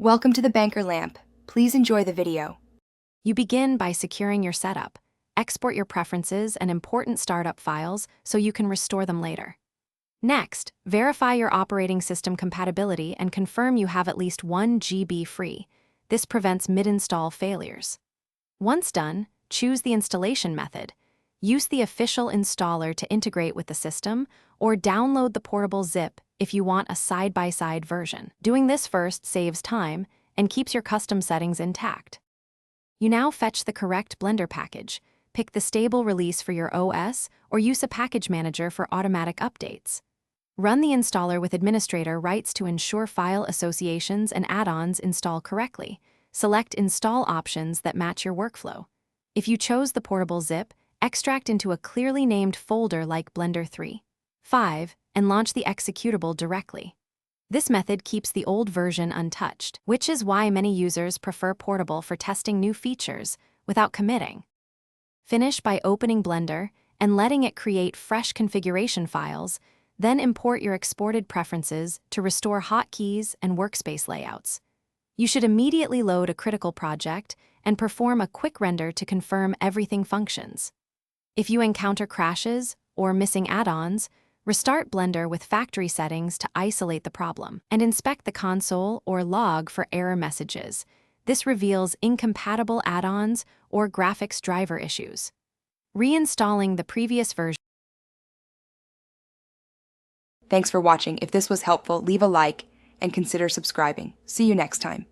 Welcome to the Banker Lamp. Please enjoy the video. You begin by securing your setup. Export your preferences and important startup files so you can restore them later. Next, verify your operating system compatibility and confirm you have at least 1 GB free. This prevents mid-install failures. Once done, choose the installation method. Use the official installer to integrate with the system, or download the portable zip if you want a side-by-side version. Doing this first saves time and keeps your custom settings intact. You now fetch the correct Blender package, pick the stable release for your OS, or use a package manager for automatic updates. Run the installer with administrator rights to ensure file associations and add-ons install correctly. Select install options that match your workflow. If you chose the portable zip, extract into a clearly named folder like Blender 3.5 and launch the executable directly. This method keeps the old version untouched, which is why many users prefer portable for testing new features without committing. Finish by opening Blender and letting it create fresh configuration files, then import your exported preferences to restore hotkeys and workspace layouts. You should immediately load a critical project and perform a quick render to confirm everything functions. If you encounter crashes or missing add-ons, restart Blender with factory settings to isolate the problem, and inspect the console or log for error messages. This reveals incompatible add-ons or graphics driver issues. Reinstalling the previous version. Thanks for watching. If this was helpful, leave a like and consider subscribing. See you next time.